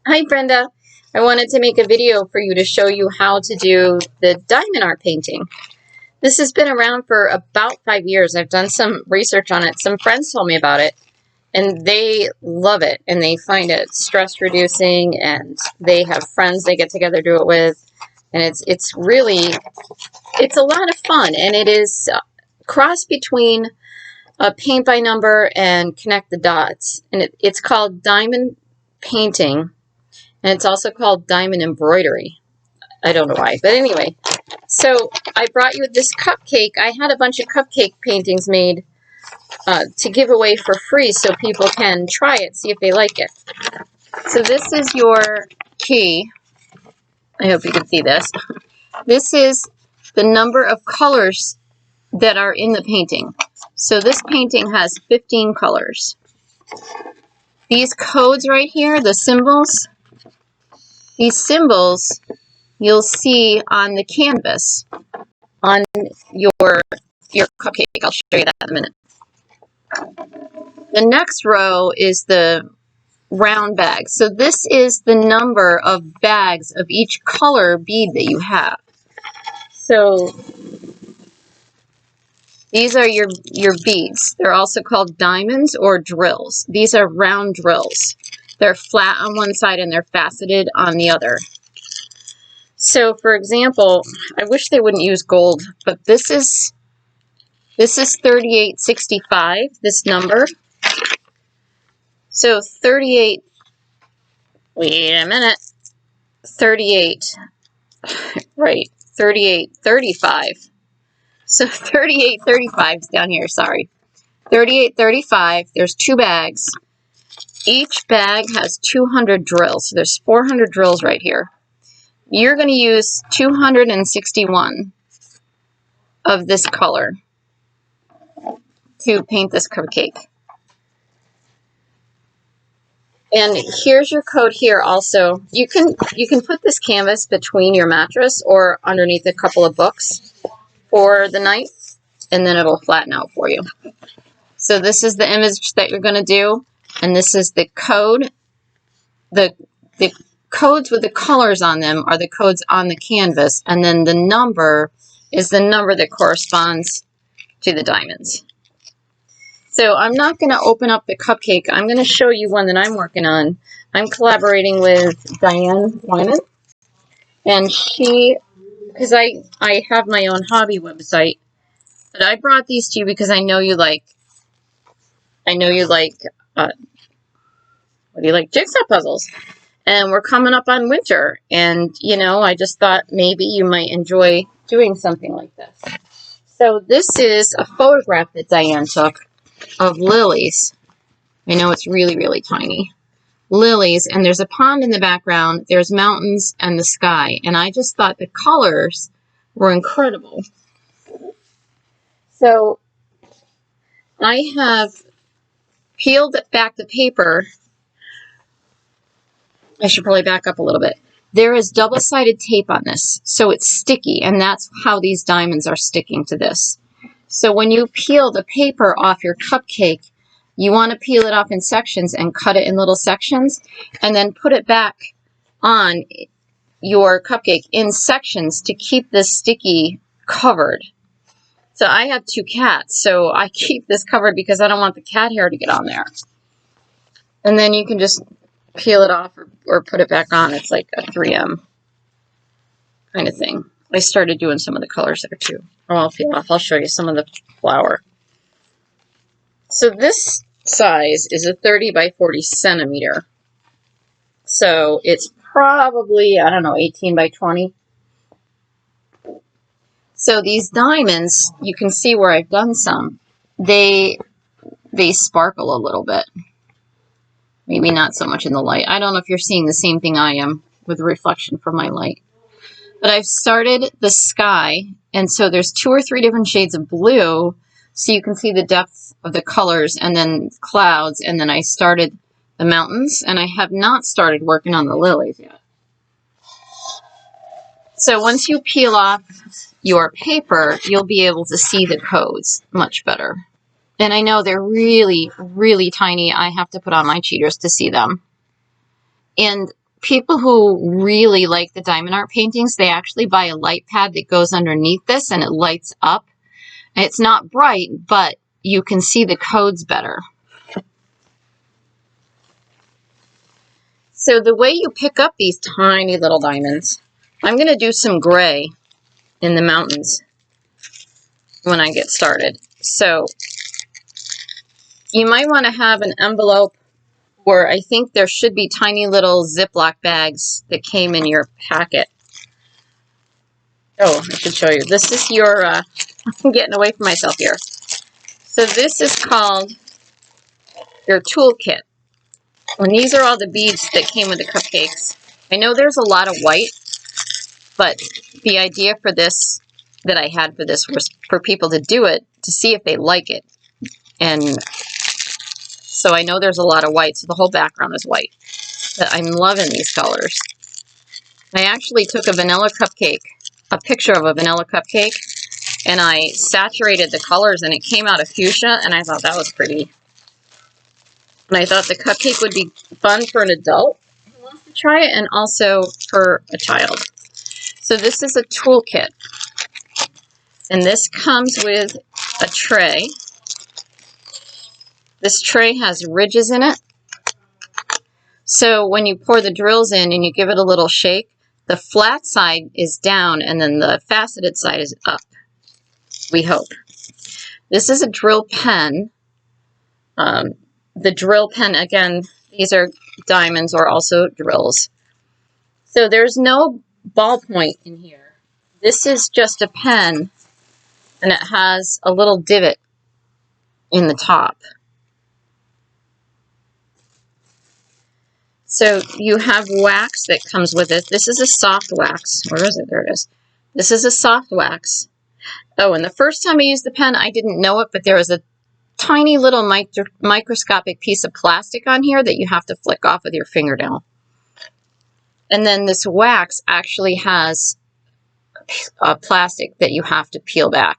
Hi Brenda, I wanted to make a video for you to show you how to do the diamond art painting. This has been around for about 5 years. I've done some research on it. Some friends told me about it and they love it and they find it stress reducing, and they have friends they get together do it with, and it's a lot of fun, and it is a cross between a paint by number and connect the dots, and it's called diamond painting. And it's also called diamond embroidery. I don't know why, but anyway. So I brought you this cupcake. I had a bunch of cupcake paintings made to give away for free so people can try it, see if they like it. So this is your key. I hope you can see this. This is the number of colors that are in the painting. So this painting has 15 colors. These codes right here, the symbols, these symbols you'll see on the canvas on your cupcake. I'll show you that in a minute. The next row is the round bag. So this is the number of bags of each color bead that you have. So these are your beads. They're also called diamonds or drills. These are round drills. They're flat on one side and they're faceted on the other. So for example, I wish they wouldn't use gold, but this is 3865, this number. So 38, wait a minute, 38, right, 3835. So 3835 is down here, sorry. 3835, there's 2 bags. Each bag has 200 drills, so there's 400 drills right here. You're going to use 261 of this color to paint this cupcake. And here's your code here also. You can put this canvas between your mattress or underneath a couple of books for the night, and then it'll flatten out for you. So this is the image that you're going to do, and this is the code. The codes with the colors on them are the codes on the canvas, and then the number is the number that corresponds to the diamonds. So I'm not going to open up the cupcake. I'm going to show you one that I'm working on. I'm collaborating with Diane Wyman, and because I have my own hobby website, but I brought these to you because I know you like what do you like? Jigsaw puzzles. And we're coming up on winter, and you know, I just thought maybe you might enjoy doing something like this. So this is a photograph that Diane took of lilies. I know it's really, really tiny. Lilies, and there's a pond in the background, there's mountains and the sky, and I just thought the colors were incredible. So I have peeled back the paper. I should probably back up a little bit. There is double-sided tape on this, so it's sticky, and that's how these diamonds are sticking to this. So when you peel the paper off your cupcake, you want to peel it off in sections and cut it in little sections, and then put it back on your cupcake in sections to keep this sticky covered. So I have 2 cats, so I keep this covered because I don't want the cat hair to get on there. And then you can just peel it off or put it back on. It's like a 3M kind of thing. I started doing some of the colors there too. Oh, I'll peel off. I'll show you some of the flower. So this size is a 30 by 40 centimeter. So it's probably, I don't know, 18 by 20. So these diamonds, you can see where I've done some. They sparkle a little bit. Maybe not so much in the light. I don't know if you're seeing the same thing I am with the reflection from my light. But I've started the sky, and so there's 2 or 3 different shades of blue, so you can see the depth of the colors, and then clouds, and then I started the mountains, and I have not started working on the lilies yet. So once you peel off your paper, you'll be able to see the codes much better. And I know they're really, really tiny. I have to put on my cheaters to see them. And people who really like the diamond art paintings, they actually buy a light pad that goes underneath this and it lights up. It's not bright, but you can see the codes better. So the way you pick up these tiny little diamonds, I'm going to do some gray in the mountains when I get started. So you might want to have an envelope, or I think there should be tiny little Ziploc bags that came in your packet. Oh, I should show you. This is your, I'm getting away from myself here. So this is called your toolkit. And these are all the beads that came with the cupcakes. I know there's a lot of white, but the idea for this, that I had for this, was for people to do it, to see if they like it. And so I know there's a lot of white, so the whole background is white. But I'm loving these colors. I actually took a vanilla cupcake, a picture of a vanilla cupcake, and I saturated the colors, and it came out of fuchsia, and I thought that was pretty. And I thought the cupcake would be fun for an adult who wants to try it, and also for a child. So this is a toolkit, and this comes with a tray. This tray has ridges in it. So when you pour the drills in and you give it a little shake, the flat side is down and then the faceted side is up, we hope. This is a drill pen. The drill pen, again, these are diamonds or also drills. So there's no ballpoint in here. This is just a pen, and it has a little divot in the top. So you have wax that comes with it. This is a soft wax. Where is it? There it is. This is a soft wax. Oh, and the first time I used the pen, I didn't know it, but there was a tiny little microscopic piece of plastic on here that you have to flick off with your fingernail. And then this wax actually has a plastic that you have to peel back.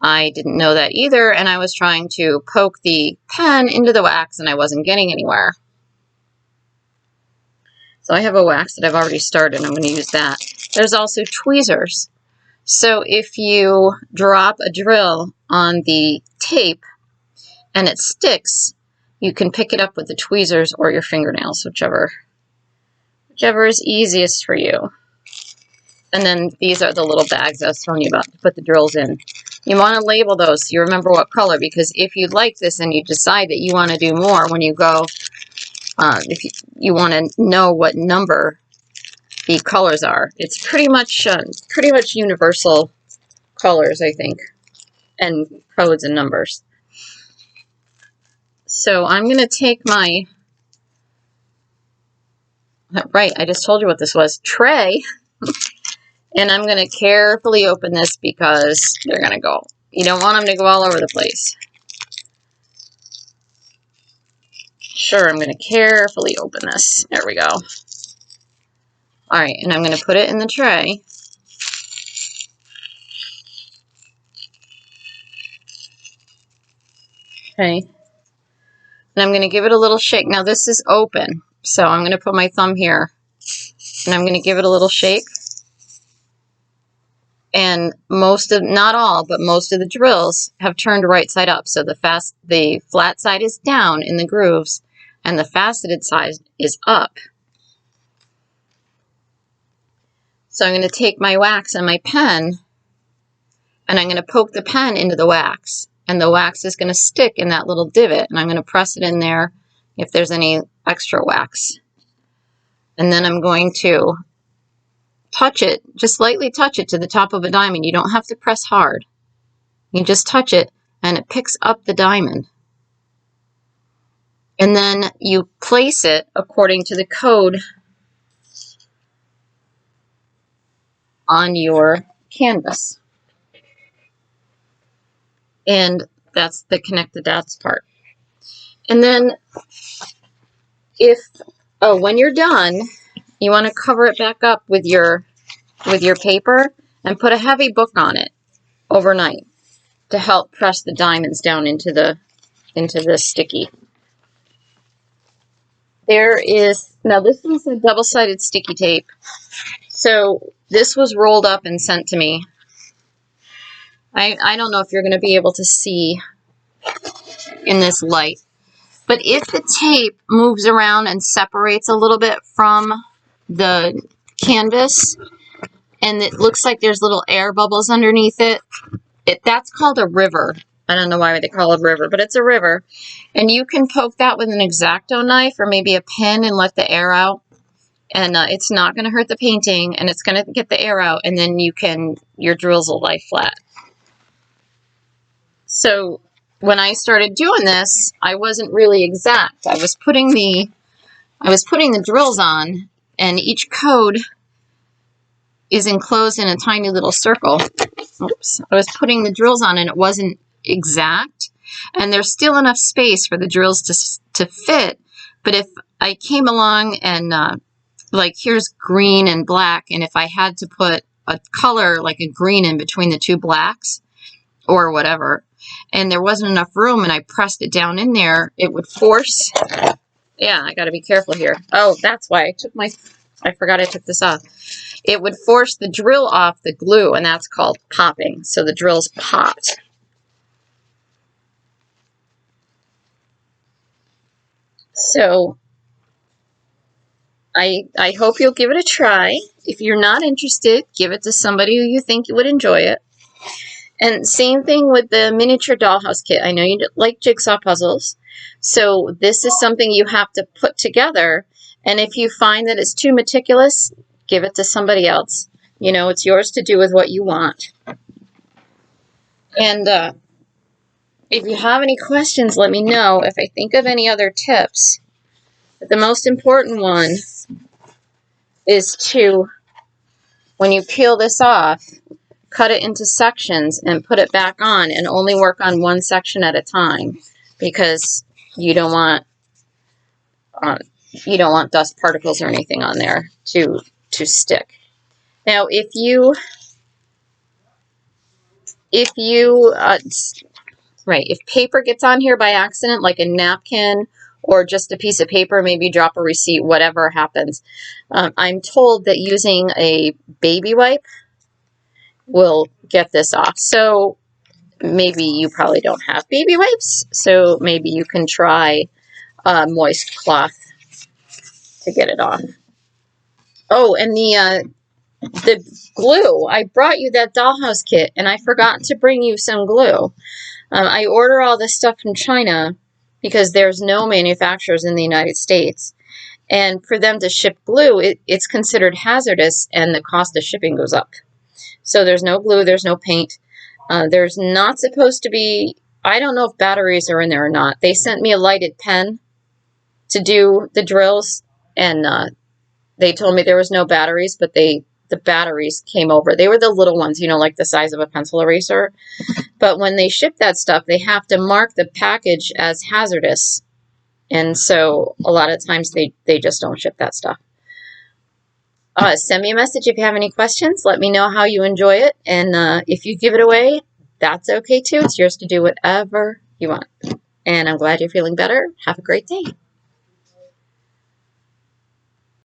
I didn't know that either, and I was trying to poke the pen into the wax, and I wasn't getting anywhere. So I have a wax that I've already started. I'm going to use that. There's also tweezers. So if you drop a drill on the tape and it sticks, you can pick it up with the tweezers or your fingernails, whichever is easiest for you. And then these are the little bags I was telling you about to put the drills in. You want to label those so you remember what color, because if you like this and you decide that you want to do more when you go, if you want to know what number the colors are, it's pretty much universal colors, I think, and codes and numbers. So I'm going to take my, right, I just told you what this was, tray, and I'm going to carefully open this because they're going to go, you don't want them to go all over the place. Sure, I'm going to carefully open this. There we go. All right, and I'm going to put it in the tray. Okay. And I'm going to give it a little shake. Now this is open, so I'm going to put my thumb here, and I'm going to give it a little shake. And not all, but most of the drills have turned right side up. So the flat side is down in the grooves, and the faceted side is up. So I'm going to take my wax and my pen, and I'm going to poke the pen into the wax. And the wax is going to stick in that little divot, and I'm going to press it in there if there's any extra wax. And then I'm going to touch it, just lightly touch it to the top of a diamond. You don't have to press hard. You just touch it, and it picks up the diamond. And then you place it according to the code on your canvas. And that's the connect the dots part. And then when you're done, you want to cover it back up with your paper and put a heavy book on it overnight to help press the diamonds down into the sticky. there is, now this is a double-sided sticky tape. So this was rolled up and sent to me. I don't know if you're going to be able to see in this light, but if the tape moves around and separates a little bit from the canvas and it looks like there's little air bubbles underneath it, that's called a river. I don't know why they call it a river, but it's a river. And you can poke that with an X-Acto knife or maybe a pen and let the air out. And it's not going to hurt the painting, and it's going to get the air out, and then your drills will lie flat. So when I started doing this, I wasn't really exact. I was putting the drills on, and each code is enclosed in a tiny little circle. Oops. I was putting the drills on, and it wasn't exact, and there's still enough space for the drills to fit. But if I came along and like here's green and black, and if I had to put a color like a green in between the two blacks or whatever, and there wasn't enough room and I pressed it down in there, it would force, yeah, I got to be careful here. Oh, that's why I forgot I took this off. It would force the drill off the glue, and that's called popping. So the drills popped. So I hope you'll give it a try. If you're not interested, give it to somebody who you think would enjoy it. And same thing with the miniature dollhouse kit. I know you like jigsaw puzzles, so this is something you have to put together. And if you find that it's too meticulous, give it to somebody else. You know, it's yours to do with what you want. And if you have any questions, let me know. If I think of any other tips. But the most important one is to, when you peel this off, cut it into sections and put it back on, and only work on one section at a time, because you don't want dust particles or anything on there to stick. Now, if paper gets on here by accident, like a napkin or just a piece of paper, maybe drop a receipt, whatever happens, I'm told that using a baby wipe will get this off. So maybe you probably don't have baby wipes, so maybe you can try a moist cloth to get it off. Oh, and the glue. I brought you that dollhouse kit, and I forgot to bring you some glue. I order all this stuff from China because there's no manufacturers in the United States. And for them to ship glue, it's considered hazardous, and the cost of shipping goes up. So there's no glue, there's no paint. There's not supposed to be, I don't know if batteries are in there or not. They sent me a lighted pen to do the drills, and they told me there was no batteries, but the batteries came over. They were the little ones, you know, like the size of a pencil eraser. But when they ship that stuff, they have to mark the package as hazardous. And so a lot of times they just don't ship that stuff. Send me a message if you have any questions. Let me know how you enjoy it. And if you give it away, that's okay too. It's yours to do whatever you want. And I'm glad you're feeling better. Have a great day.